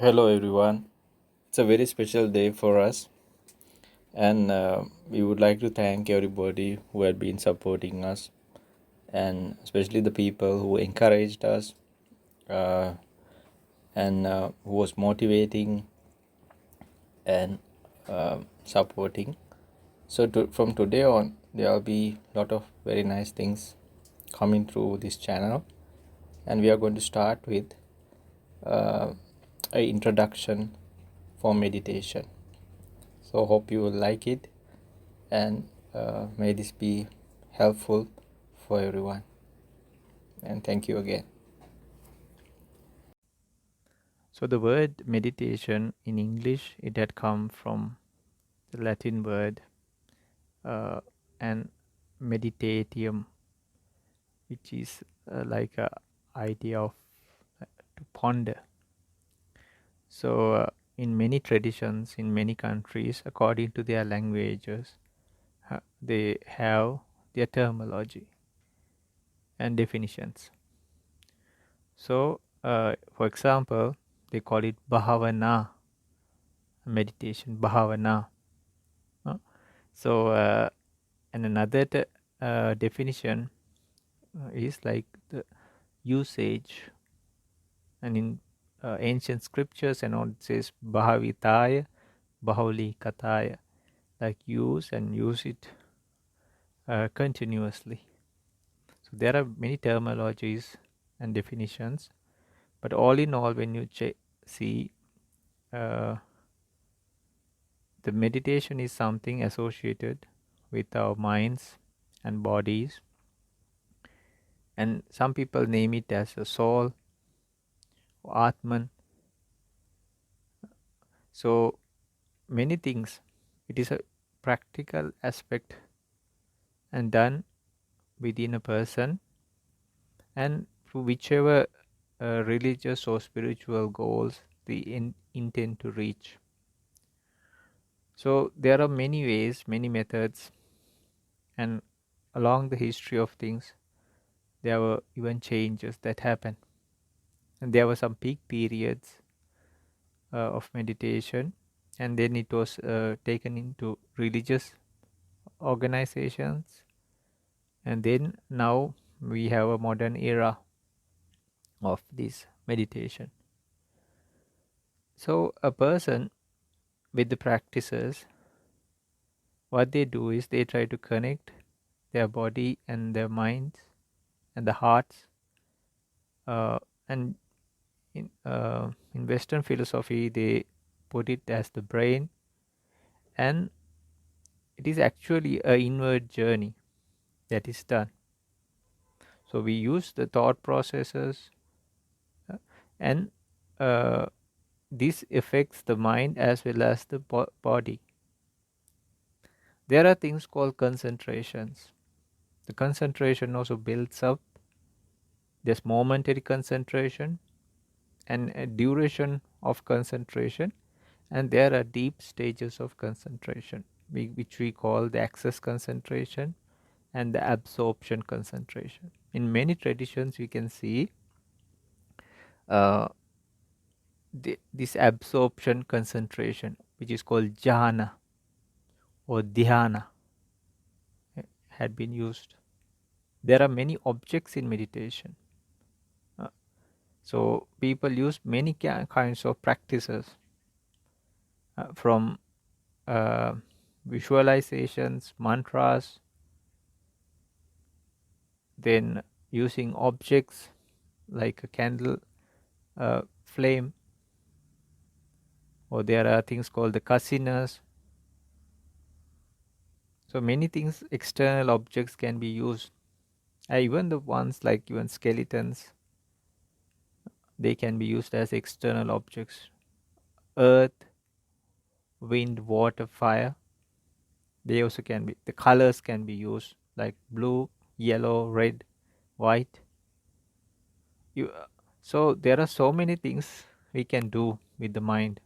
Hello, everyone. It's a very special day for us, and we would like to thank everybody who had been supporting us, and especially the people who encouraged us uh, and who was motivating and supporting. From today on, there will be a lot of very nice things coming through this channel, and we are going to start with uh, a introduction for meditation. So hope you will like it, and may this be helpful for everyone, and thank you again. So the word meditation in English, it had come from the Latin word uh, and meditatium, which is like a idea of to ponder. So in many traditions, in many countries, according to their languages, they have their terminology and definitions. So, for example, they call it bhavana meditation, bhavana. uh, So, and another definition is like the usage, and in ancient scriptures and all it says bhavitaya, bahuli kataya, like use and use it continuously. So there are many terminologies and definitions, but all in all, when you see uh, the meditation is something associated with our minds and bodies, and some people name it as a soul or atman. So many things, it is a practical aspect and done within a person, and for whichever religious or spiritual goals they intend to reach. So there are many ways, many methods, and along the history of things there were even changes that happened, and there were some peak periods of meditation, and then it was taken into religious organizations, and then now we have a modern era of this meditation. So a person with the practices, what they do is they try to connect their body and their minds and the hearts, and in western philosophy they put it as the brain, and it is actually a inward journey that is done. So we use the thought processes, and uh, this affects the mind as well as the body. There are things called concentrations. The concentration also builds up. There's momentary concentration and a duration of concentration, and there are deep stages of concentration, which we call the access concentration and the absorption concentration. In many traditions, we can see uh, this absorption concentration, which is called jhana or dhyana, had been used. There are many objects in meditation. Uh, so people use many kinds of practices, from uh, visualizations, mantras, then using objects like a candle flame, or there are things called the casinas. So many things, external objects can be used. Even the ones like even skeletons, they can be used as external objects. Earth, wind, water, fire, they also can be. The colors can be used like blue, yellow, red, white. You, so there are so many things we can do with the mind.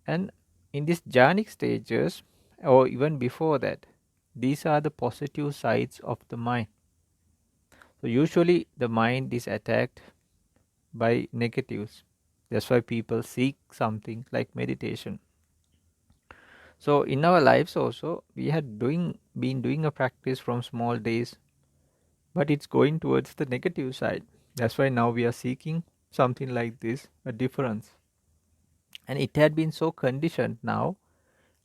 And in these jhanic stages, or even before that, these are the positive sides of the mind. So usually the mind is attacked by negatives. That's why people seek something like meditation. So in our lives also, we had been doing a practice from small days, but it's going towards the negative side. That's why now we are seeking something like this, a difference. And it had been so conditioned now,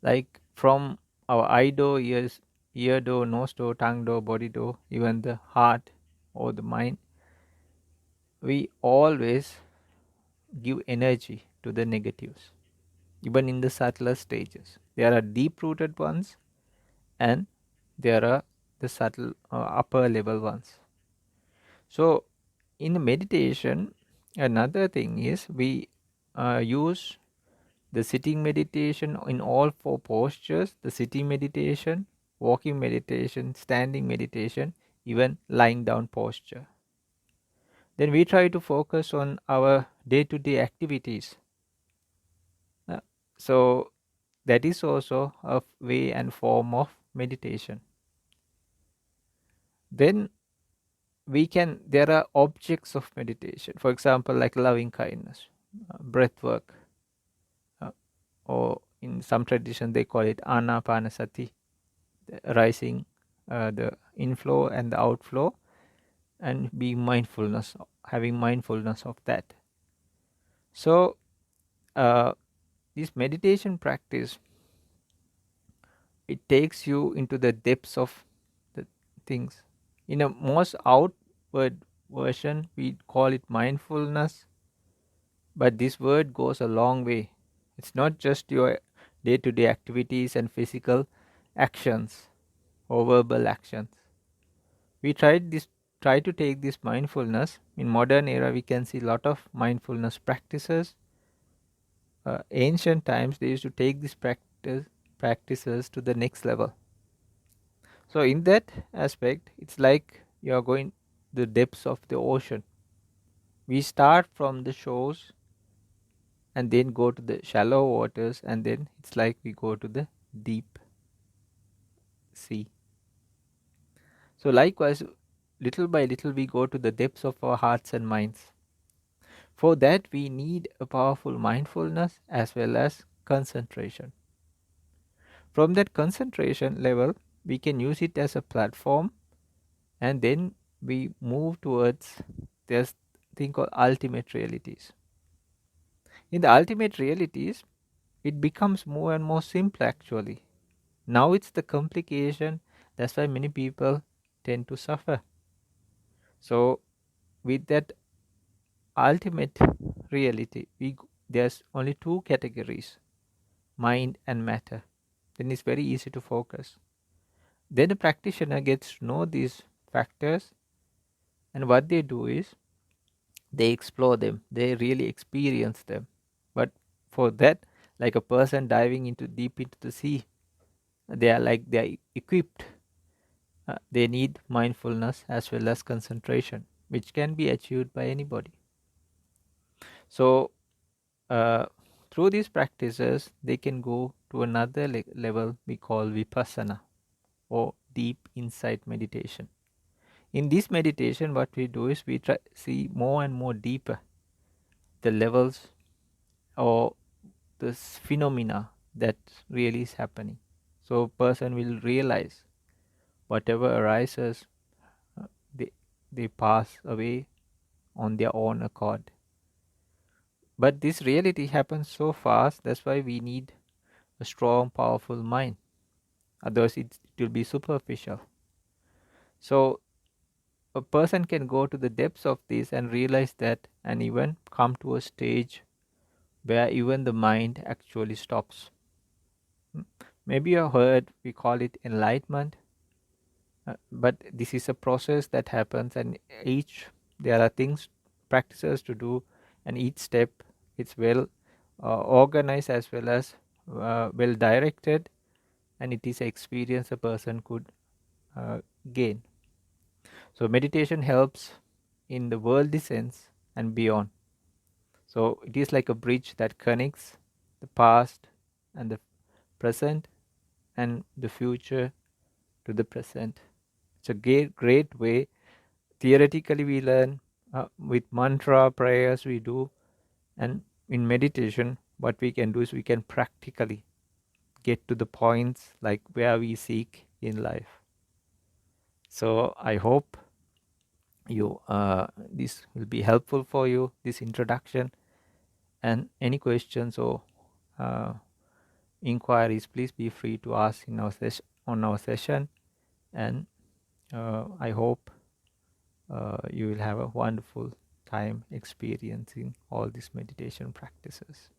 like from our eye door, ear door, nose door, tongue door, body door, even the heart or the mind, we always give energy to the negatives, even in the subtler stages. There are deep rooted ones, and there are the subtle upper level ones. So in the meditation, another thing is we use the sitting meditation in all four postures: the sitting meditation, walking meditation, standing meditation, even lying down posture. Then we try to focus on our day to day activities. Uh, so that is also a way and form of meditation. Then there are objects of meditation, for example, like loving kindness, breath work, uh, or in some tradition they call it anapanasati, rising, the inflow and the outflow, and having mindfulness of that. So this meditation practice, it takes you into the depths of the things. In a most outward version, we call it mindfulness, but this word goes a long way. It's not just your day to day activities and physical actions or verbal actions. We try to take this mindfulness. In modern era, we can see a lot of mindfulness practices. Ancient times, they used to take these practices to the next level. So in that aspect, it's like you are going the depths of the ocean. We start from the shores and then go to the shallow waters, and then it's like we go to the deep sea. So likewise, little by little, we go to the depths of our hearts and minds. For that, we need a powerful mindfulness as well as concentration. From that concentration level, we can use it as a platform, and then we move towards this thing called ultimate realities. In the ultimate realities, it becomes more and more simple actually. Now it's the complication, that's why many people tend to suffer. So with that ultimate reality, there's only two categories: mind and matter. Then it's very easy to focus. Then the practitioner gets to know these factors, and what they do is they explore them, they really experience them. But for that, like a person diving into deep into the sea, they are equipped. They need mindfulness as well as concentration, which can be achieved by anybody. So uh, through these practices, they can go to another level we call vipassana, or deep insight meditation. In this meditation, what we do is we try see more and more deeper the levels or this phenomena that really is happening. So person will realize whatever arises, uh, they they pass away on their own accord. But this reality happens so fast. That's why we need a strong, powerful mind. Otherwise, it will be superficial. So a person can go to the depths of this and realize that, and even come to a stage where even the mind actually stops. Maybe you heard we call it enlightenment, but this is a process that happens, and each there are things, practices to do, and each step it's well organized as well as well directed, and it is an experience a person could gain. So meditation helps in the worldly sense and beyond. So it is like a bridge that connects the past and the present and the future to the present. It's a great way. Theoretically, we learn with mantra prayers we do, and in meditation, what we can do is we can practically get to the points like where we seek in life. So I hope you this will be helpful for you, this introduction. And any questions or uh, inquiries, please be free to ask in our on our session. And I hope you will have a wonderful time experiencing all these meditation practices.